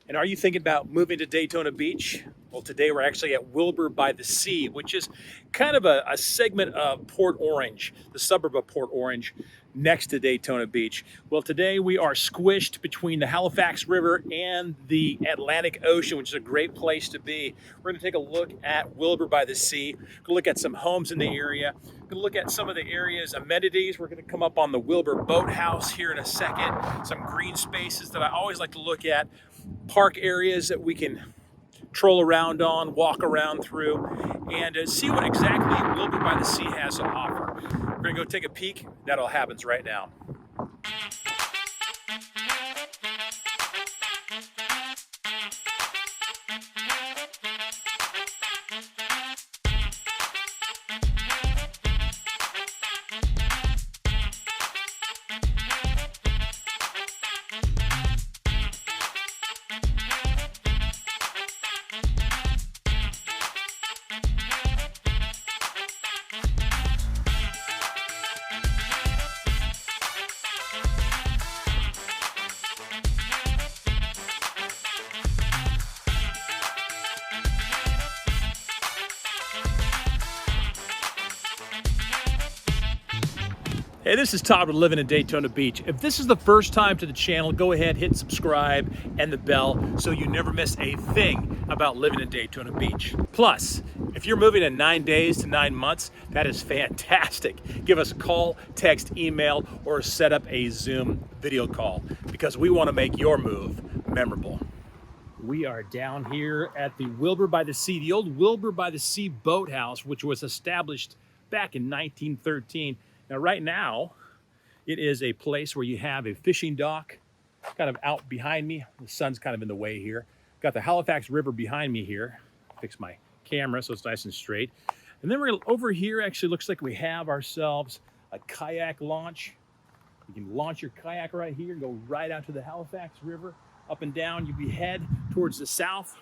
And are you thinking about moving to Daytona Beach? Well, today we're actually at Wilber-By-The-Sea, which is kind of a segment of Port Orange, the suburb of Port Orange, next to Daytona Beach. Well, today we are squished between the Halifax River and the Atlantic Ocean, which is a great place to be. We're going to take a look at Wilber-By-The-Sea, look at some homes in the area, going to look at some of the area's amenities. We're going to come up on the Wilbur Boathouse here in a second, some green spaces that I always like to look at, park areas that we can troll around on, walk around through, and see what exactly Wilber-By-The-Sea has to offer. We're gonna go take a peek. That all happens right now. Hey, this is Todd with Living in Daytona Beach. If this is the first time to the channel, go ahead, hit subscribe and the bell so you never miss a thing about living in Daytona Beach. Plus, if you're moving in 9 days to 9 months, that is fantastic. Give us a call, text, email, or set up a Zoom video call because we want to make your move memorable. We are down here at the Wilber-By-The-Sea, the old Wilber-By-The-Sea boathouse, which was established back in 1913. Now, right now, it is a place where you have a fishing dock kind of out behind me. The sun's kind of in the way here. Got the Halifax River behind me here. Fix my camera so it's nice and straight. And then we're over here, actually looks like we have ourselves a kayak launch. You can launch your kayak right here, go right out to the Halifax River, up and down. You head towards the south,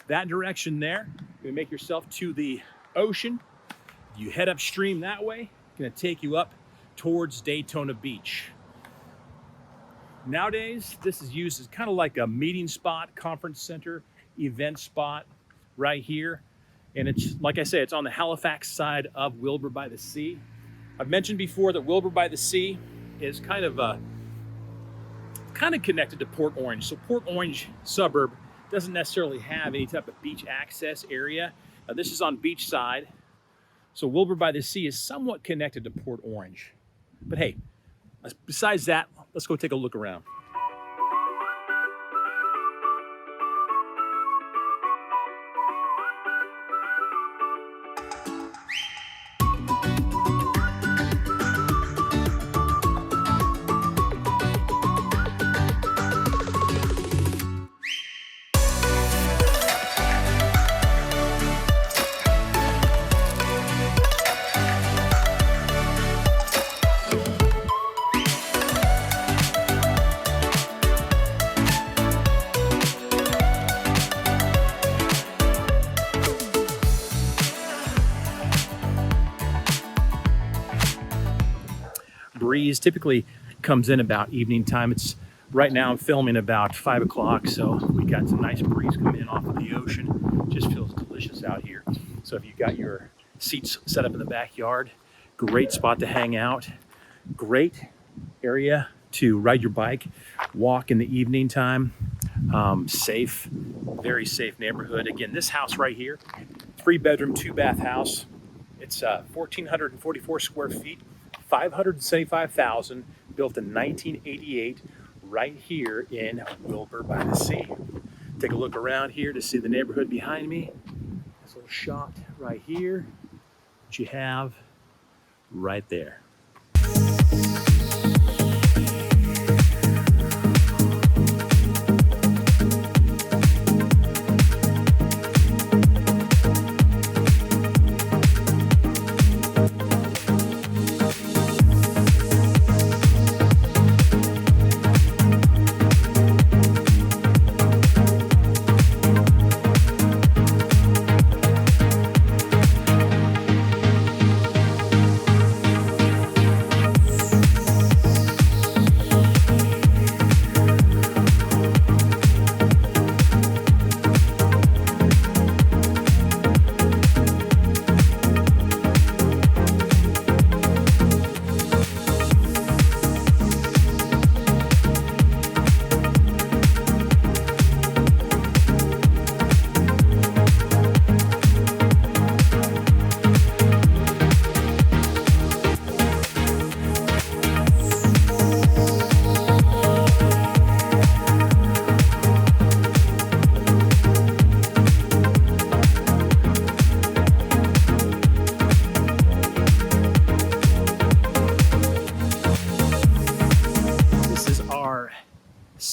that direction there. You make yourself to the ocean. You head upstream that way. Going to take you up towards Daytona Beach. Nowadays, this is used as kind of like a meeting spot, conference center, event spot right here. And it's, like I say, it's on the Halifax side of Wilber-By-The-Sea. I've mentioned before that Wilber-By-The-Sea is kind of connected to Port Orange. So Port Orange suburb doesn't necessarily have any type of beach access area. This is on beach side. So Wilber-By-The-Sea is somewhat connected to Port Orange. But hey, besides that, let's go take a look around. Breeze typically comes in about evening time. It's right now I'm filming about 5 o'clock, so we got some nice breeze coming in off of the ocean. Just feels delicious out here. So if you've got your seats set up in the backyard, great spot to hang out, great area to ride your bike, walk in the evening time. Safe, very safe neighborhood. Again, this house right here, 3-bedroom, 2-bath house. It's 1,444 square feet. $575,000, built in 1988, right here in Wilber-By-The-Sea. Take a look around here to see the neighborhood behind me. This little shot right here, what you have right there.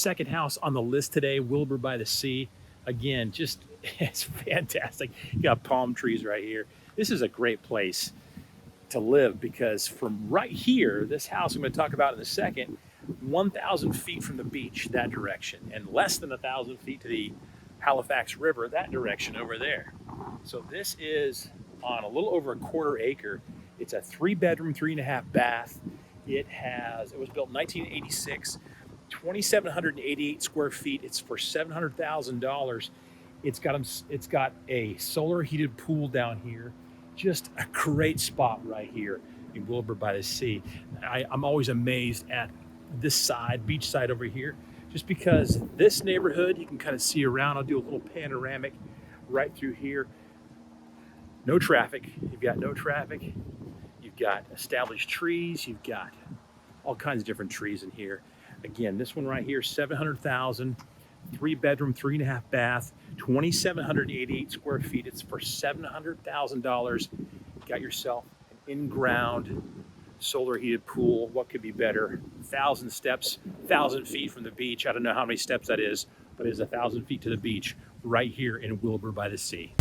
second house on the list today, Wilber-By-The-Sea. Again, just it's fantastic. You got palm trees right here. This is a great place to live because from right here, this house I'm going to talk about in a second, 1,000 feet from the beach that direction, and less than 1,000 feet to the Halifax River that direction over there. So this is on a little over a quarter acre. It's a 3-bedroom, 3.5 bath. It was built in 1986, 2,788 square feet. It's for $700,000. It's got a solar heated pool down here. Just a great spot right here in Wilber-By-The-Sea. I'm always amazed at this side, beach side over here, just because this neighborhood, you can kind of see around. I'll do a little panoramic right through here. No traffic. You've got no traffic. You've got established trees. You've got all kinds of different trees in here. Again, this one right here, $700,000, 3-bedroom, 3.5 bath, 2,788 square feet. It's for $700,000. Got yourself an in-ground solar heated pool. What could be better? 1,000 steps, 1,000 feet from the beach. I don't know how many steps that is, but it is 1,000 feet to the beach right here in Wilber-By-The-Sea.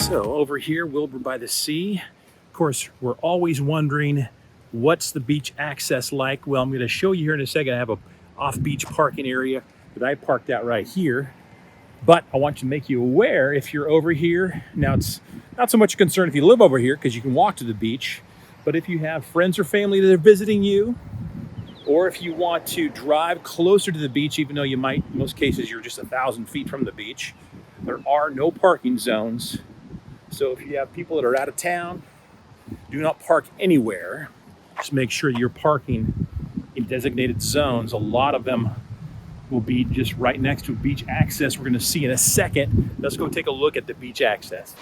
So over here, Wilber-By-The-Sea. Of course, we're always wondering, what's the beach access like? Well, I'm going to show you here in a second. I have a off-beach parking area that I parked out right here. But I want to make you aware, if you're over here, now it's not so much a concern if you live over here because you can walk to the beach. But if you have friends or family that are visiting you, or if you want to drive closer to the beach, even though you might, in most cases, you're just 1,000 feet from the beach, there are no parking zones. So if you have people that are out of town, do not park anywhere. Just make sure you're parking in designated zones. A lot of them will be just right next to beach access. We're going to see in a second. Let's go take a look at the beach access.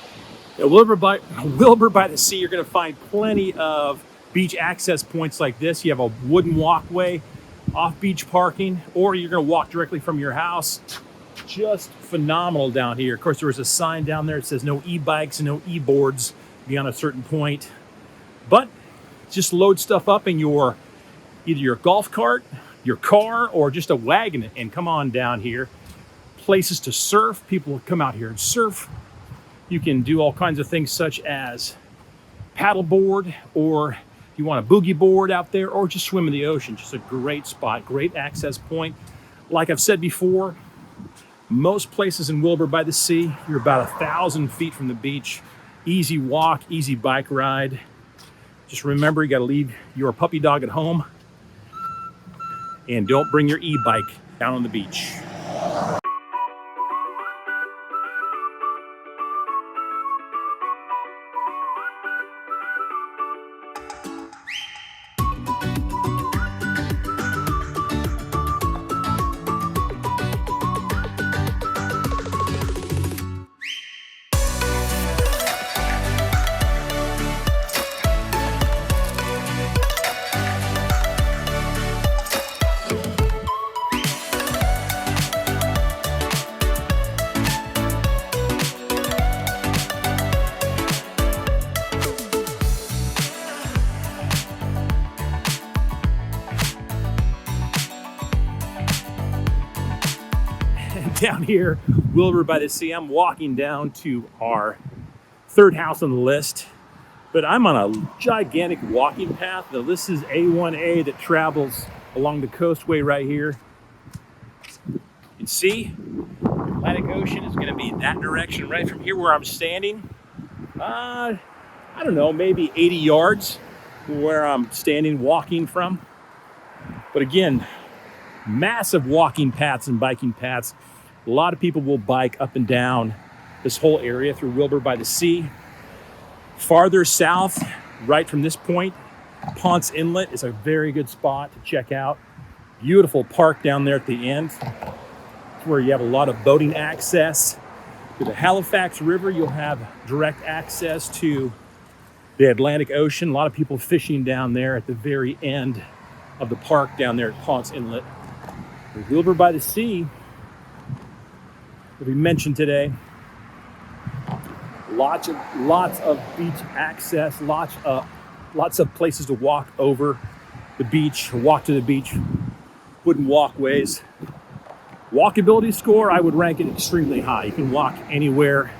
At Wilber-By-The-Sea, you're going to find plenty of beach access points like this. You have a wooden walkway, off-beach parking, or you're going to walk directly from your house. Just phenomenal down here. Of course, there was a sign down there that says no e-bikes and no e-boards beyond a certain point. But just load stuff up in either your golf cart, your car, or just a wagon and come on down here. Places to surf. People will come out here and surf. You can do all kinds of things such as paddleboard, or you want a boogie board out there, or just swim in the ocean. Just a great spot, great access point. Like I've said before, most places in Wilber-By-The-Sea, you're about 1,000 feet from the beach. Easy walk, easy bike ride. Just remember, you got to leave your puppy dog at home. And don't bring your e-bike down on the beach. down here, Wilber-By-The-Sea. I'm walking down to our third house on the list, but I'm on a gigantic walking path. Now this is A1A that travels along the coastway right here. You can see the Atlantic Ocean is going to be in that direction right from here where I'm standing. I don't know, maybe 80 yards from where I'm standing walking from. But again, massive walking paths and biking paths. A lot of people will bike up and down this whole area through Wilber-By-The-Sea. Farther south, right from this point, Ponce Inlet is a very good spot to check out. Beautiful park down there at the end. It's where you have a lot of boating access. To the Halifax River, you'll have direct access to the Atlantic Ocean. A lot of people fishing down there at the very end of the park down there at Ponce Inlet. The Wilber-By-The-Sea that we mentioned today. Lots of beach access, lots of places to walk over the beach, walk to the beach, wooden walkways. Walkability score, I would rank it extremely high. You can walk anywhere.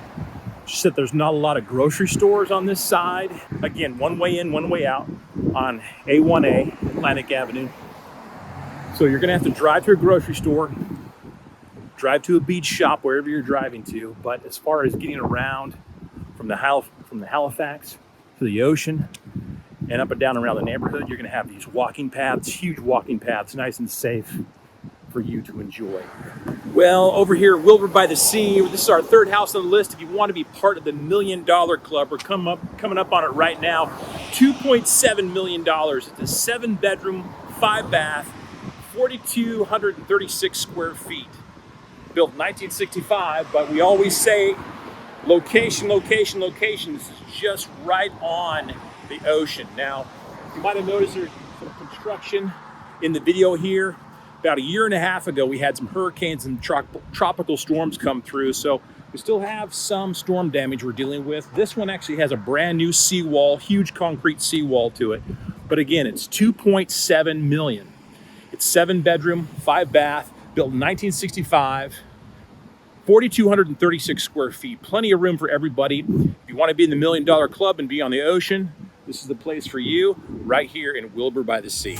Just that there's not a lot of grocery stores on this side. Again, one way in, one way out on A1A, Atlantic Avenue. So you're gonna have to drive to a grocery store, drive to a beach shop, wherever you're driving to. But as far as getting around from the Halifax to the ocean and up and down around the neighborhood, you're gonna have these walking paths, huge walking paths, nice and safe for you to enjoy. Well, over here at Wilber-By-The-Sea, this is our third house on the list. If you want to be part of the $1 Million Club, we're coming up on it right now. $2.7 million. It's a 7-bedroom, 5-bath, 4,236 square feet. Built in 1965, but we always say location, location, location. This is just right on the ocean. Now, you might have noticed there's some construction in the video here. About a year and a half ago, we had some hurricanes and tropical storms come through, so we still have some storm damage we're dealing with. This one actually has a brand new seawall, huge concrete seawall to it. But again, it's $2.7 million. It's 7-bedroom, 5-bath, built in 1965, 4,236 square feet. Plenty of room for everybody. If you want to be in the $1 Million Club and be on the ocean, this is the place for you, right here in Wilber-By-The-Sea.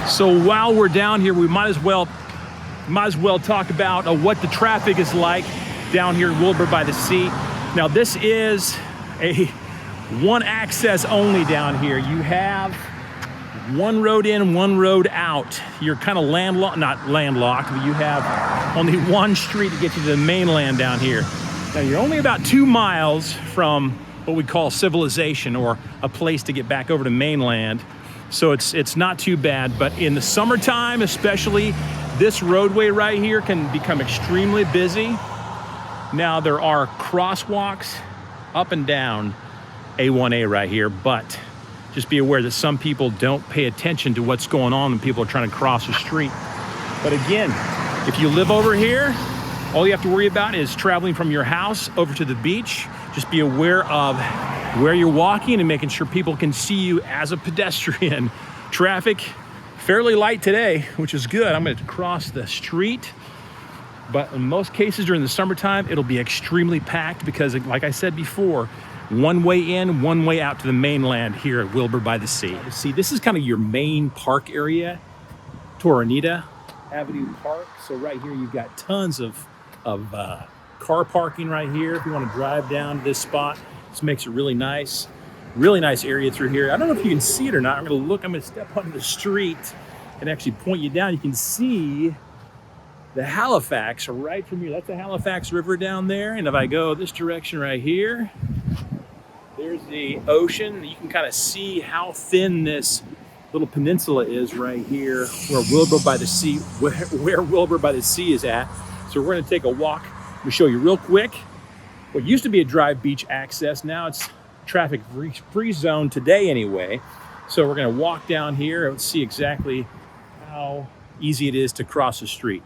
So while we're down here, we might as well talk about what the traffic is like down here in Wilber-By-The-Sea. Now this is a one access only down here. You have one road in, one road out. You're kind of not landlocked, but you have only one street to get you to the mainland down here. Now you're only about 2 miles from what we call civilization, or a place to get back over to mainland. So it's not too bad, but in the summertime especially, this roadway right here can become extremely busy. Now there are crosswalks up and down A1A right here, but just be aware that some people don't pay attention to what's going on when people are trying to cross the street. But again, if you live over here, All you have to worry about is traveling from your house over to the beach. Just be aware of where you're walking and making sure people can see you as a pedestrian. Traffic, fairly light today, which is good. I'm going to cross the street. But in most cases during the summertime, it'll be extremely packed because, like I said before, one way in, one way out to the mainland here at Wilber-By-The-Sea. See, this is kind of your main park area, Toronita Avenue Park. So right here, you've got tons of car parking right here. If you want to drive down to this spot, this makes it really nice area through here. I don't know if you can see it or not. I'm going to step onto the street and actually point you down. You can see the Halifax right from here. That's the Halifax River down there. And if I go this direction right here, there's the ocean. You can kind of see how thin this little peninsula is right here where Wilber-By-The-Sea, where Wilber-By-The-Sea is at. So we're going to take a walk. Let me show you real quick. What used to be a drive beach access, now it's traffic free zone today anyway. So we're going to walk down here and see exactly how easy it is to cross the street.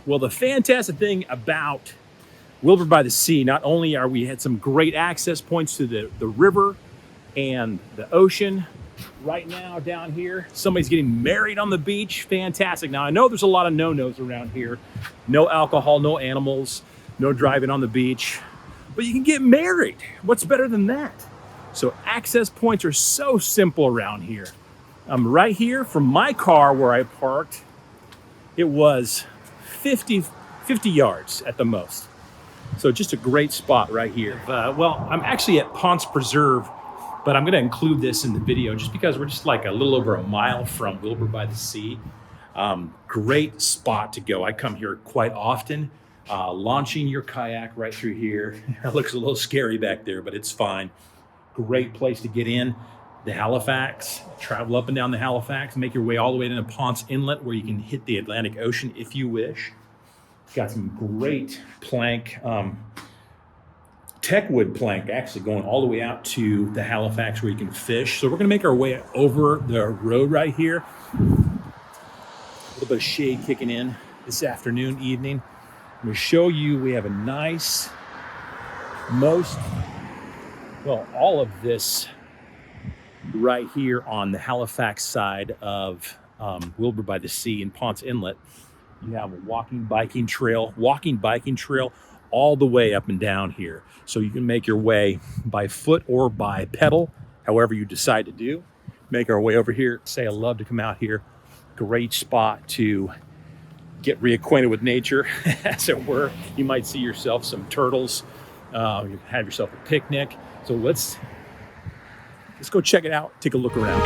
Well, the fantastic thing about Wilber-By-The-Sea, not only are we had some great access points to the river and the ocean. Right now down here, somebody's getting married on the beach. Fantastic. Now, I know there's a lot of no-nos around here. No alcohol, no animals, no driving on the beach. But you can get married. What's better than that? So access points are so simple around here. Right here from my car where I parked, it was 50 yards at the most. So just a great spot right here. Well, I'm actually at Ponce Preserve, but I'm going to include this in the video just because we're just like a little over a mile from Wilber-By-The-Sea. Great spot to go. I come here quite often. Launching your kayak right through here. It looks a little scary back there, but it's fine. Great place to get in. The Halifax, travel up and down the Halifax, make your way all the way into Ponce Inlet where you can hit the Atlantic Ocean if you wish. Got some great plank, techwood plank actually going all the way out to the Halifax where you can fish. So we're gonna make our way over the road right here. A little bit of shade kicking in this afternoon, evening. I'm gonna show you, we have a nice, all of this right here on the Halifax side of Wilber-By-The-Sea in Ponce Inlet. You have a walking biking trail all the way up and down here. So you can make your way by foot or by pedal, however you decide to do. Make our way over here. Say I love to come out here. Great spot to get reacquainted with nature, as it were. You might see yourself some turtles. You have yourself a picnic. So let's go check it out, take a look around.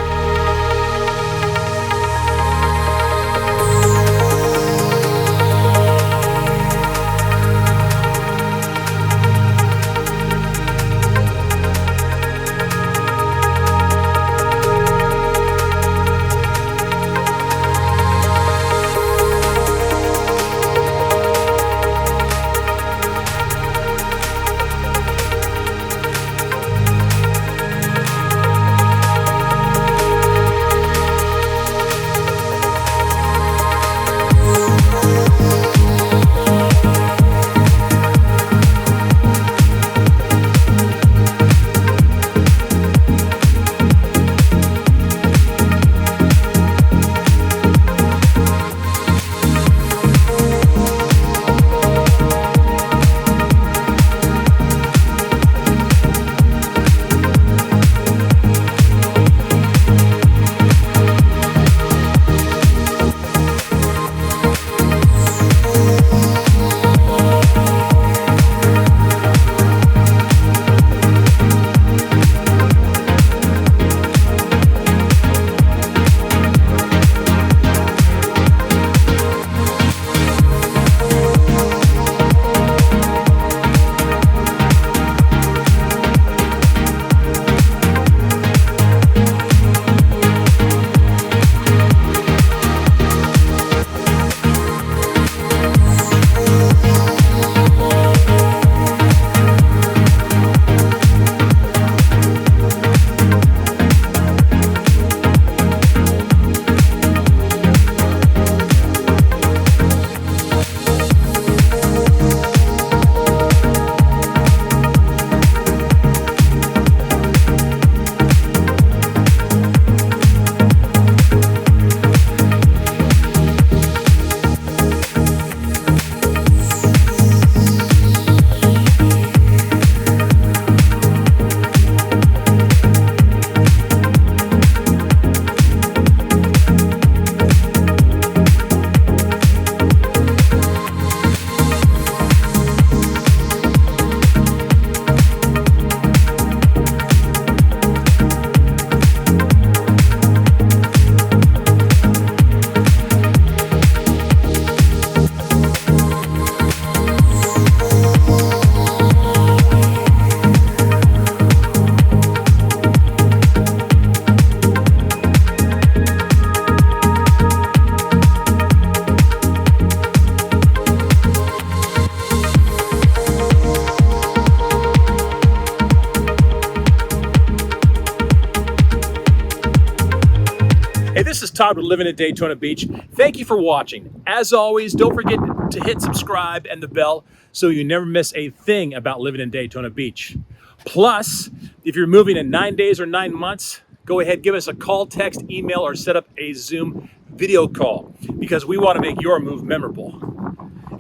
This is Todd with Living at Daytona Beach. Thank you for watching. As always, don't forget to hit subscribe and the bell so you never miss a thing about living in Daytona Beach. Plus, if you're moving in 9 days or 9 months, go ahead, give us a call, text, email, or set up a Zoom video call because we want to make your move memorable.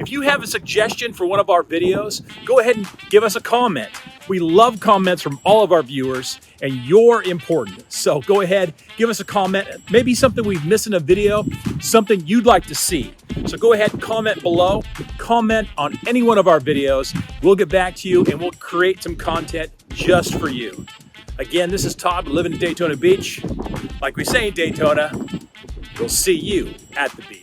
If you have a suggestion for one of our videos, go ahead and give us a comment. We love comments from all of our viewers, and you're important. So go ahead, give us a comment. Maybe something we've missed in a video, something you'd like to see. So go ahead and comment below. Comment on any one of our videos. We'll get back to you, and we'll create some content just for you. Again, this is Todd living in Daytona Beach. Like we say in Daytona, we'll see you at the beach.